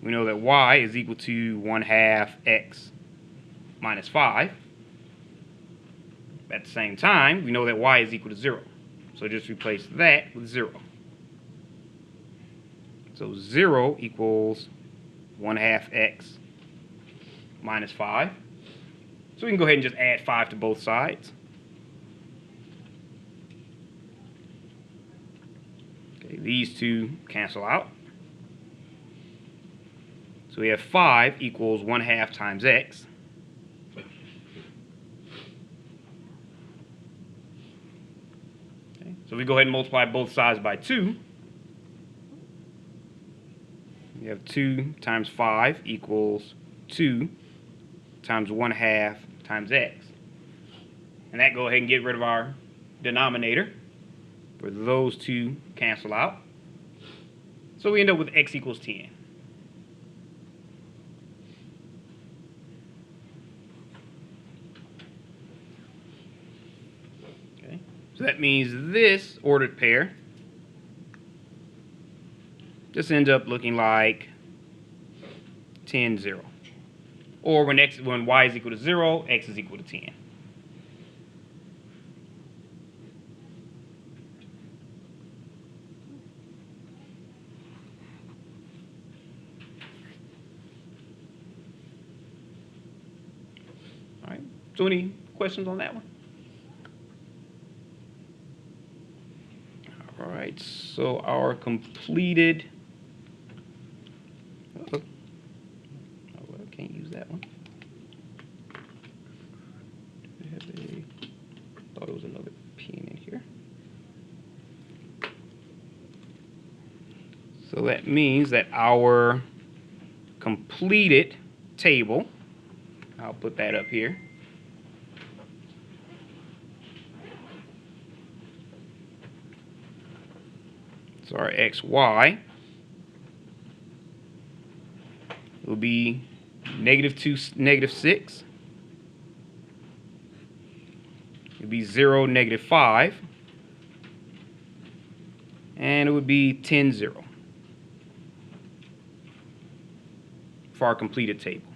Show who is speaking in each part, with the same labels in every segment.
Speaker 1: we know that y is equal to 1/2 x minus 5. At the same time, we know that y is equal to 0. So just replace that with 0. So 0 equals 1/2 x minus 5. So we can go ahead and just add 5 to both sides. Okay, these two cancel out. So we have 5 equals 1/2 times x. Okay, so we go ahead and multiply both sides by 2. We have 2 times 5 equals 2 times 1/2 times x. And that go ahead and get rid of our denominator, where those two cancel out. So we end up with x equals 10. Okay, so that means this ordered pair just ends up looking like 10, 0. Or when y is equal to 0, x is equal to 10. All right. So any questions on that one? All right. So our completed. Oh, I can't use that one. Thought it was another pin in here. So that means that our completed table, I'll put that up here. So our xy will be -2, -6. It would be 0, -5. And it would be 10, 0 for our completed table.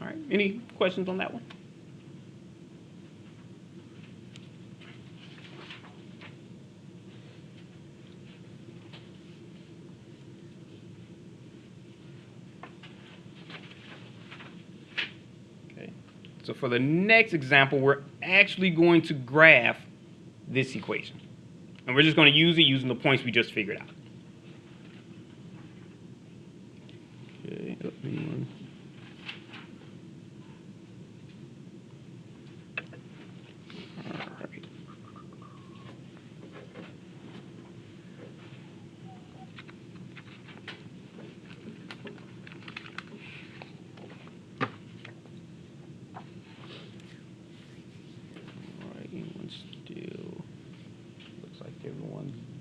Speaker 1: All right, any questions on that one? Okay, so for the next example, we're actually going to graph this equation. And we're just going to use it using the points we just figured out. Okay,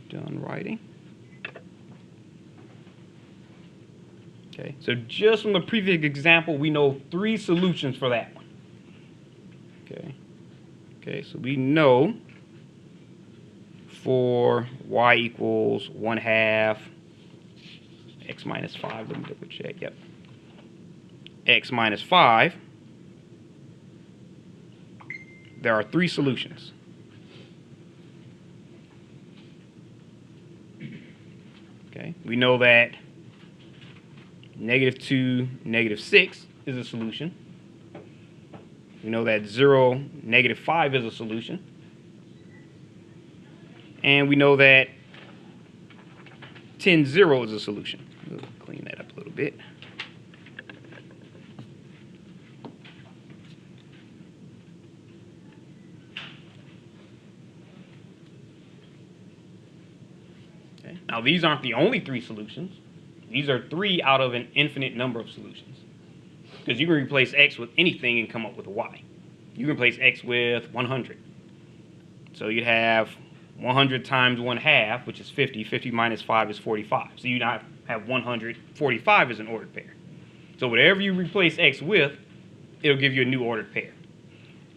Speaker 1: done writing. Okay, so just from the previous example, we know 3 solutions for that one. Okay, so we know for y equals 1/2 x minus 5, let me double check, yep, x minus 5, there are 3 solutions. Okay, we know that -2, -6 is a solution. We know that 0, -5 is a solution. And we know that 10, 0 is a solution. We'll clean that up a little bit. Okay. Now, these aren't the only 3 solutions. These are 3 out of an infinite number of solutions. Because you can replace x with anything and come up with a y. You can replace x with 100. So you have 100 times 1/2, which is 50. 50 minus 5 is 45. So you now have 145 as an ordered pair. So whatever you replace x with, it'll give you a new ordered pair.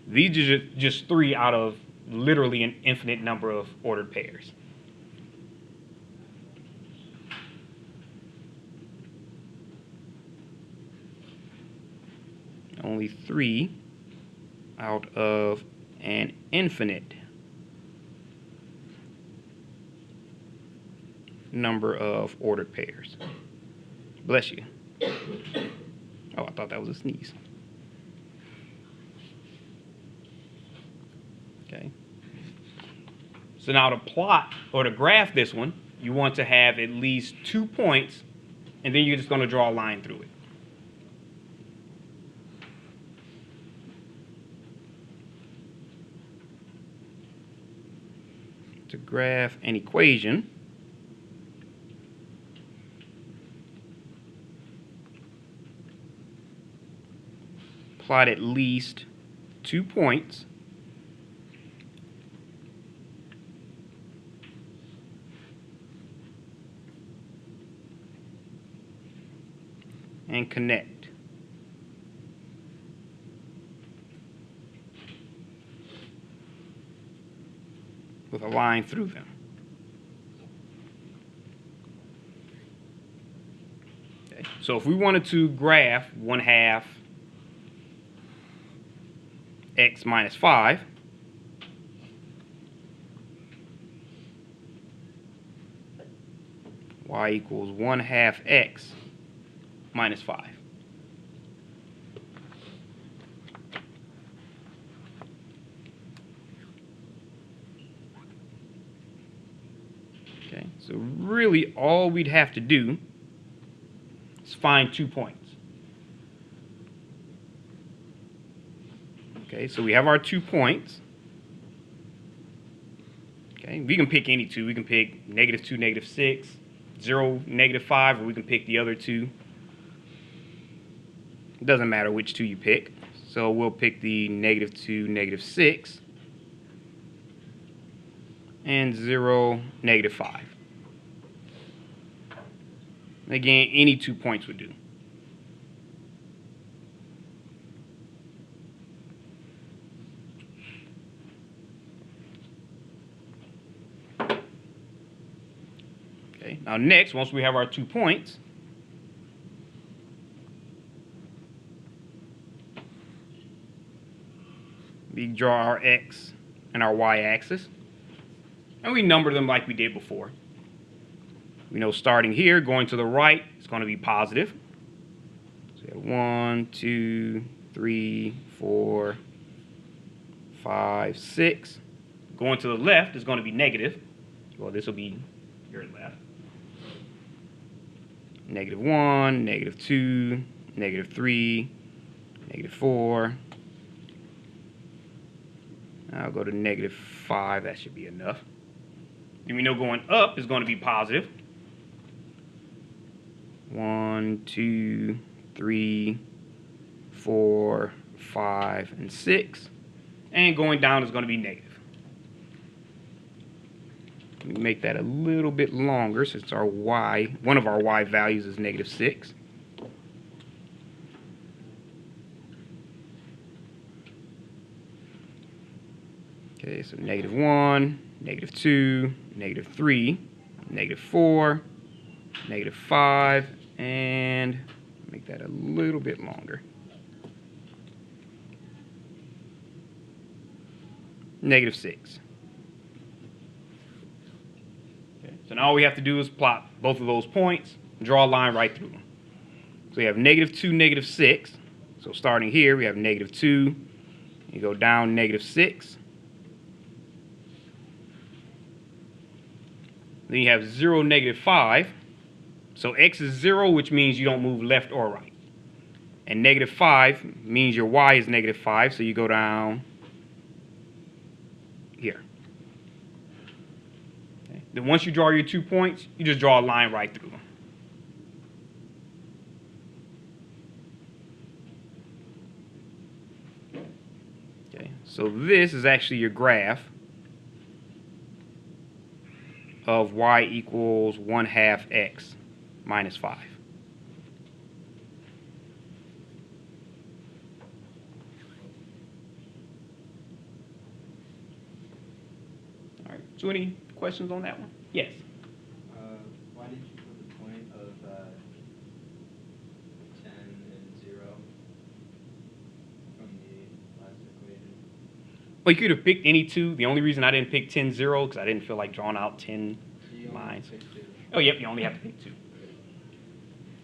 Speaker 1: These are just 3 out of literally an infinite number of ordered pairs. Only 3 out of an infinite number of ordered pairs. Bless you. Oh, I thought that was a sneeze. Okay. So now to plot or to graph this one, you want to have at least 2 points, and then you're just going to draw a line through it. To graph an equation, plot at least 2 points and connect. With a line through them. Okay. So if we wanted to graph 1/2 x minus 5, y equals 1/2 x minus 5. Okay, so really all we'd have to do is find 2 points. Okay, so we have our 2 points. Okay, we can pick any two. We can pick -2, -6, 0, -5, or we can pick the other two. It doesn't matter which two you pick. So we'll pick the -2, -6, and 0, -5. Again, any 2 points would do. Okay, now next, once we have our 2 points, we draw our x and our y axis, and we number them like we did before. We know starting here, going to the right, it's going to be positive. So we have 1, 2, 3, 4, 5, 6. Going to the left is going to be negative. Well, this will be your left. -1, -2, -3, -4. I'll go to -5. That should be enough. And we know going up is going to be positive. 1, 2, 3, 4, 5, and 6. And going down is going to be negative. Let me make that a little bit longer since our y, one of our y values is -6. Okay, so -1, -2, -3, -4, -5, and make that a little bit longer. -6. Okay, so now all we have to do is plot both of those points, draw a line right through them. So we have -2, -6. So starting here, we have -2. You go down -6. Then you have 0, -5. So x is 0, which means you don't move left or right. And -5 means your y is -5, so you go down here. Okay. Then once you draw your 2 points, you just draw a line right through them. Okay, so this is actually your graph of y equals 1/2 x minus 5. So any questions on that one? Yes.
Speaker 2: Why did you put the point of 10 and 0 from the last equation?
Speaker 1: Well, you could have picked any two. The only reason I didn't pick 10, 0, because I didn't feel like drawing out 10 lines. Oh, yep, you only have to pick two.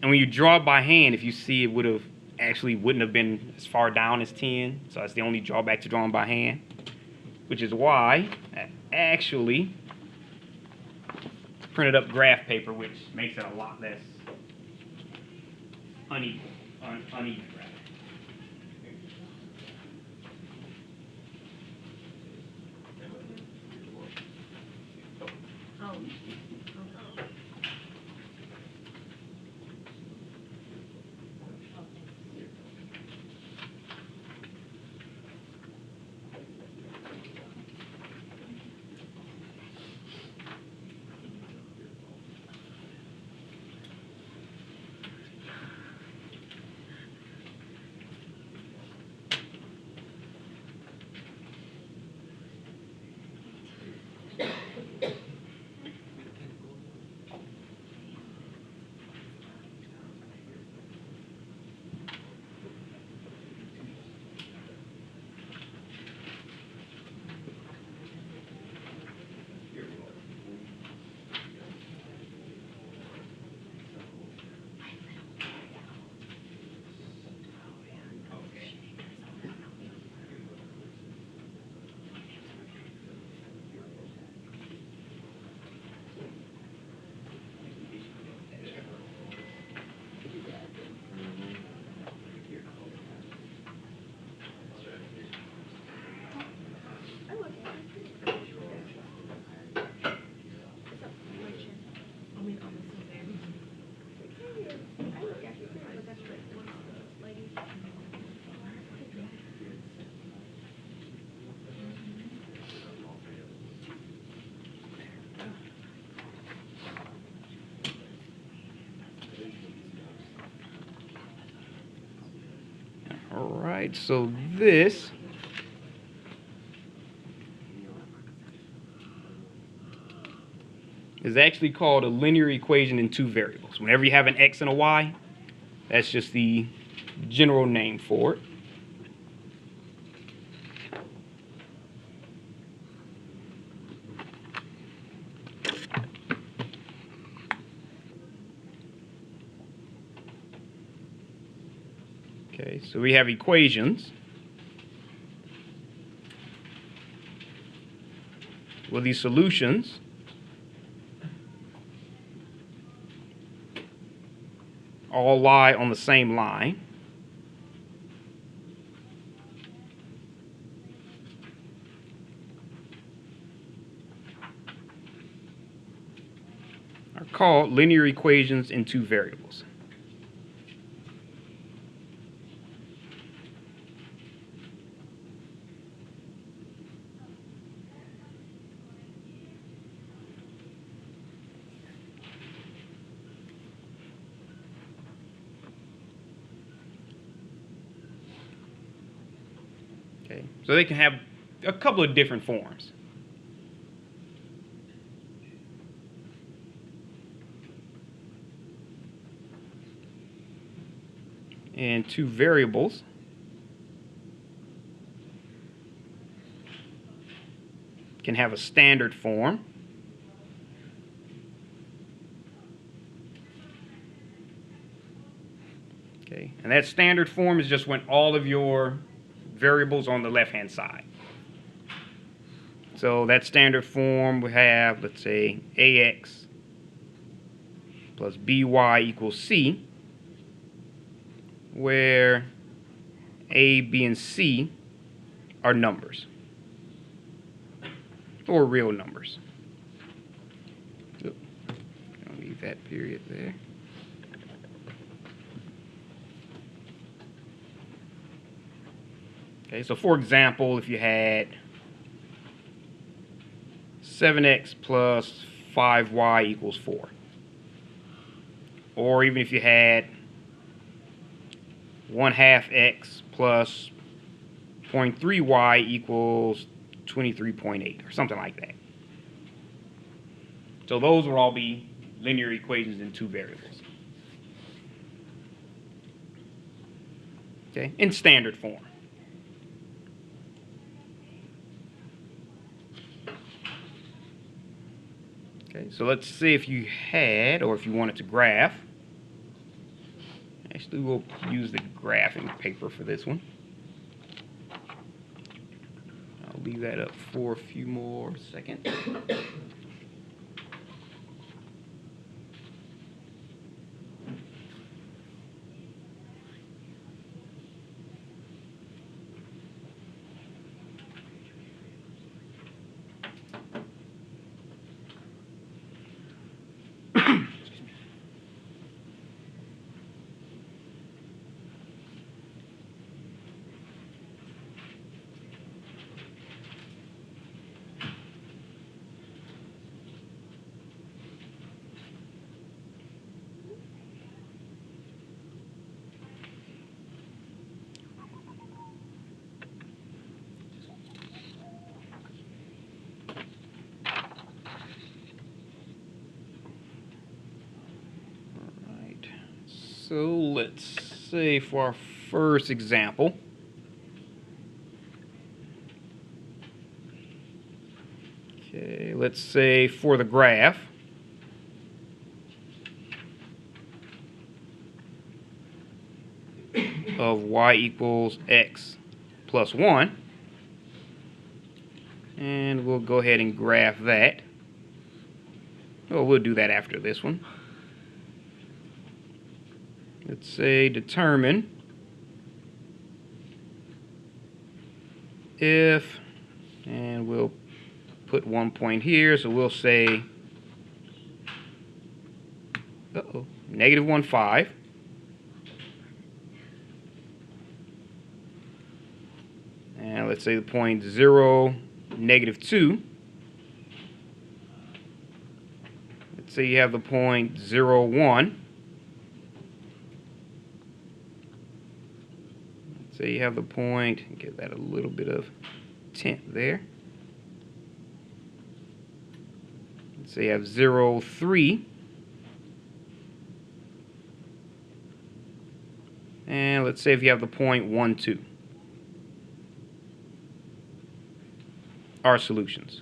Speaker 1: And when you draw by hand, if you see, it would have actually wouldn't have been as far down as 10. So that's the only drawback to drawing by hand, which is why I actually printed up graph paper, which makes it a lot less uneven graph. All right, so this is actually called a linear equation in two variables. Whenever you have an x and a y, that's just the general name for it. Okay, so we have equations. Well, these solutions all lie on the same line. Are called linear equations in two variables. Okay, so they can have a couple of different forms. And two variables can have a standard form. Okay, and that standard form is just when all of your variables on the left-hand side. So that standard form we have, let's say, ax plus by equals c, where a, b, and c are numbers, or real numbers. I'll leave that period there. Okay, so for example, if you had 7x plus 5y equals 4, or even if you had 1/2 x plus 0.3y equals 23.8, or something like that. So those will all be linear equations in two variables. Okay, in standard form. Okay, so let's see if you had, or if you wanted to graph. Actually, we'll use the graphing paper for this one. I'll leave that up for a few more seconds. So let's say for our first example, okay, let's say for the graph, of y equals x plus 1, and we'll go ahead and graph that. Well, we'll do that after this one. Let's say determine if, and we'll put 1 point here, so we'll say, negative 1, 5. And let's say the point 0, negative 2. Let's say you have the point 0, 1. So you have the point, give that a little bit of tint there. So you have 0, 3. And let's say if you have the point 1, 2. Our solutions.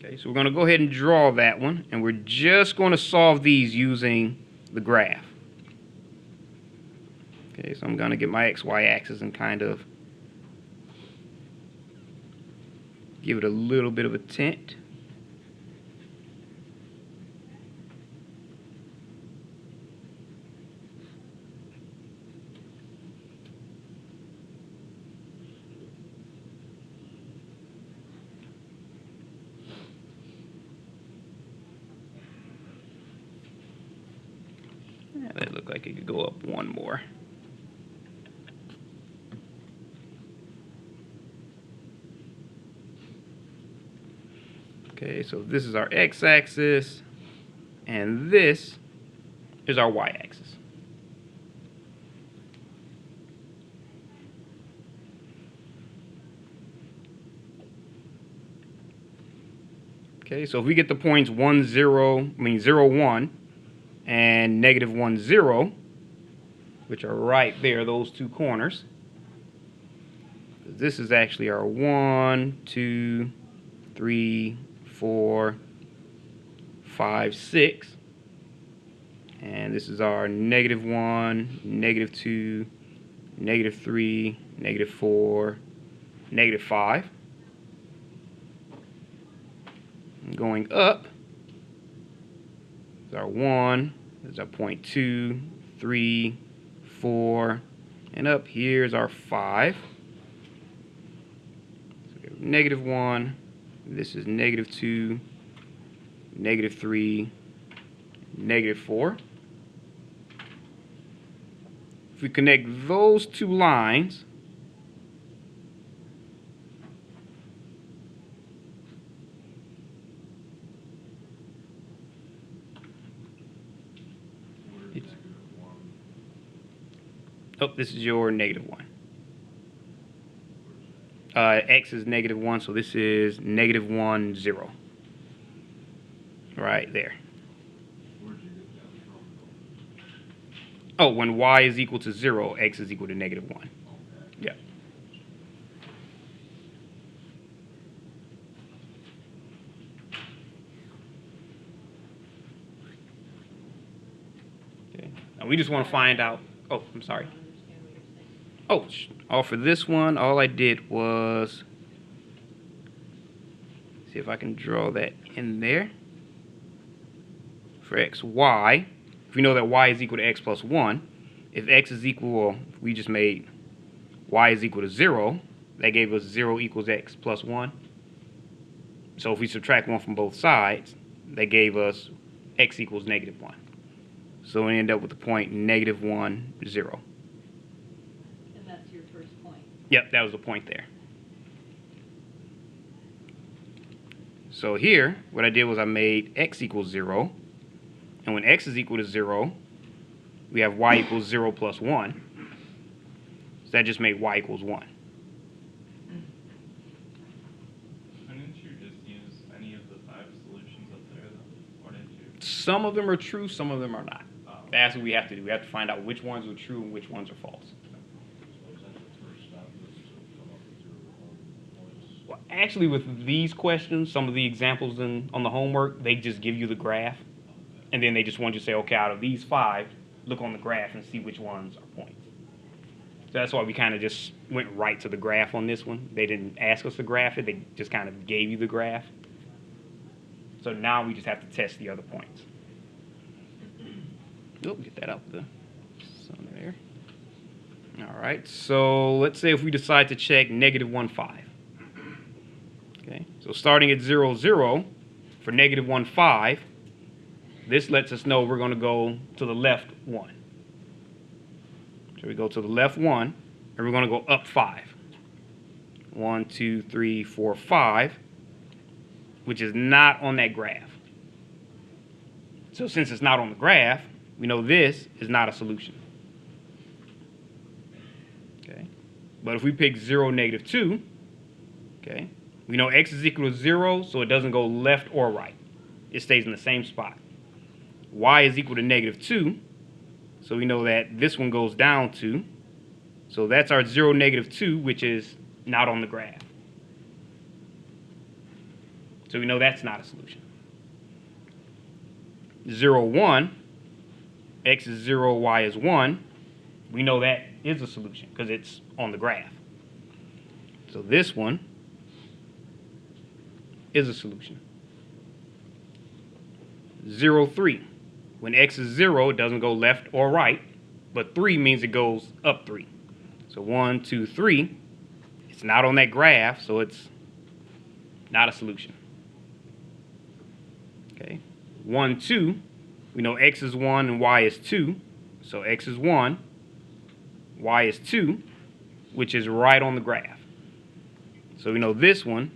Speaker 1: Okay, so we're going to go ahead and draw that one, and we're just going to solve these using the graph. Okay, so I'm going to get my XY axis and kind of give it a little bit of a tint. Yeah, that looked like it could go up one more. Okay, so this is our x-axis, and this is our y-axis. Okay, so if we get the points 0, 1, and negative 1, 0, which are right there, those two corners, this is actually our 1, 2, 3, 4, 5, 6. And this is our negative 1, negative 2, negative 3, negative 4, negative 5. And going up is our 1, is our point 2, 3, 4, and up here is our 5. So we have negative 1, this is negative 2, negative 3, negative 4. If we connect those two lines, oh, this is your negative 1. X is -1, so this is -1, 0. Right there.
Speaker 3: Where'd you get that from?
Speaker 1: Oh, when y is equal to 0, x is equal to -1.
Speaker 3: Okay.
Speaker 1: Yeah. Okay. Now we just want to find out. Oh, I'm sorry. Oh, for this one, all I did was see if I can draw that in there. For x, y, if we know that y is equal to x plus 1, if x is equal, well, we just made y is equal to 0, that gave us 0 equals x plus 1. So if we subtract 1 from both sides, that gave us x equals -1. So we end up with the point -1, 0.
Speaker 4: And that's your first point.
Speaker 1: Yep, that was the point there. So here, what I did was I made x equals 0. And when x is equal to 0, we have y equals 0 plus 1. So that just made y equals 1.
Speaker 5: Couldn't you just use any of the 5 solutions up there, though? Or did you?
Speaker 1: Some of them are true, some of them are not.
Speaker 5: Oh.
Speaker 1: That's what we have to do. We have to find out which ones are true and which ones are false.
Speaker 3: So is that the first step, is to come up with your own points?
Speaker 1: Well, actually, with these questions, some of the examples on the homework, they just give you the graph. And then they just want you to say, okay, out of these 5, look on the graph and see which ones are points. So that's why we kind of just went right to the graph on this one. They didn't ask us to graph it. They just kind of gave you the graph. So now we just have to test the other points. Oh, get that out the sun there. All right, so let's say if we decide to check -1, 5. Okay, so starting at 0, 0, for -1, 5, this lets us know we're going to go to the left 1. So we go to the left 1, and we're going to go up 5. 1, 2, 3, 4, 5, which is not on that graph. So since it's not on the graph, we know this is not a solution. Okay, but if we pick 0, -2, okay, we know x is equal to 0, so it doesn't go left or right. It stays in the same spot. Y is equal to -2, so we know that this one goes down 2. So that's our 0, -2, which is not on the graph. So we know that's not a solution. 0, 1, x is 0, y is 1. We know that is a solution because it's on the graph. So this one is a solution. 0, 3. When x is 0, it doesn't go left or right, but 3 means it goes up 3. So 1, 2, 3. It's not on that graph, so it's not a solution. Okay. 1, 2. We know x is 1 and y is 2. So x is 1, y is 2, which is right on the graph. So we know this one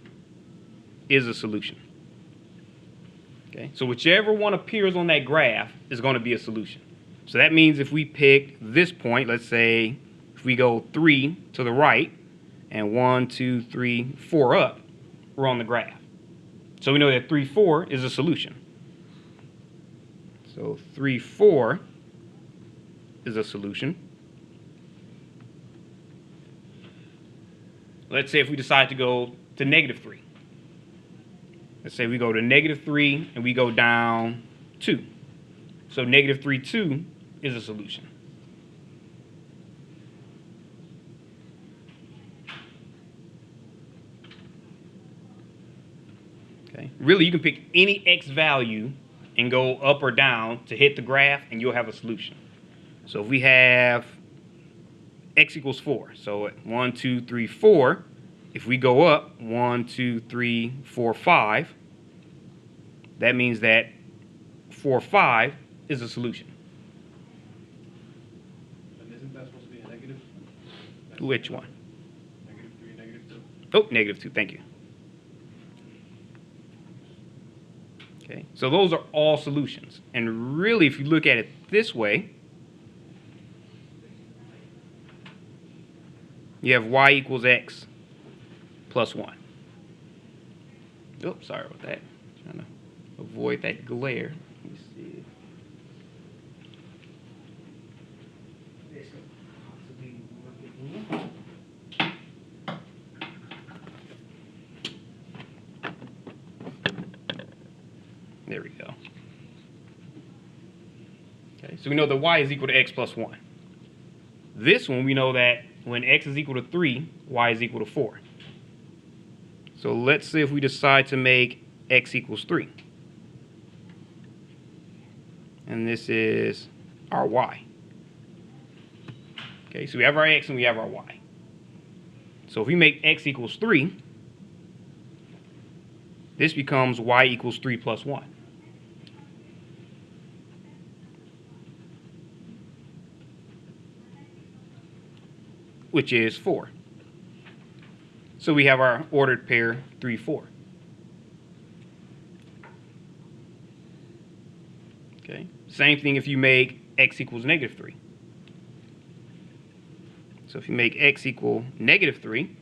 Speaker 1: is a solution. Okay, so whichever one appears on that graph is going to be a solution. So that means if we pick this point, let's say if we go 3 to the right and 1, 2, 3, 4 up, we're on the graph. So we know that 3, 4 is a solution. So 3, 4 is a solution. Let's say if we decide to go to -3. Let's say we go to -3 and we go down 2. So -3, 2 is a solution. Okay. Really, you can pick any x value and go up or down to hit the graph, and you'll have a solution. So if we have x equals 4, so 1, 2, 3, 4. If we go up 1, 2, 3, 4, 5, that means that 4, 5 is a solution.
Speaker 6: And isn't that supposed to be a negative?
Speaker 1: Which one?
Speaker 6: -3, -2?
Speaker 1: Oh, -2. Thank you. Okay, so those are all solutions. And really, if you look at it this way, you have y equals x plus 1. Oops, sorry about that. Trying to avoid that glare. Let me see. This could possibly work again. There we go. Okay, so we know that y is equal to x plus 1. This one, we know that when x is equal to 3, y is equal to 4. So let's say if we decide to make x equals 3. And this is our y. Okay, so we have our x and we have our y. So if we make x equals 3, this becomes y equals 3 plus 1. Which is 4. So we have our ordered pair 3, 4. Okay. Same thing if you make x equals negative 3. So if you make x equal negative 3,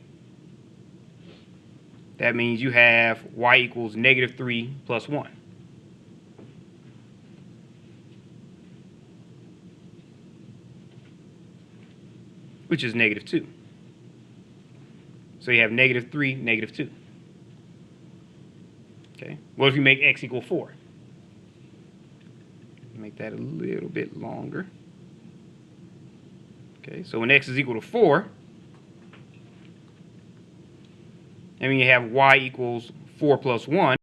Speaker 1: that means you have y equals negative 3 plus 1. Which is negative 2. So you have negative 3, negative 2. Okay. What if you make x equal 4? Make that a little bit longer. Okay, so when x is equal to 4, I mean you have y equals 4 plus 1.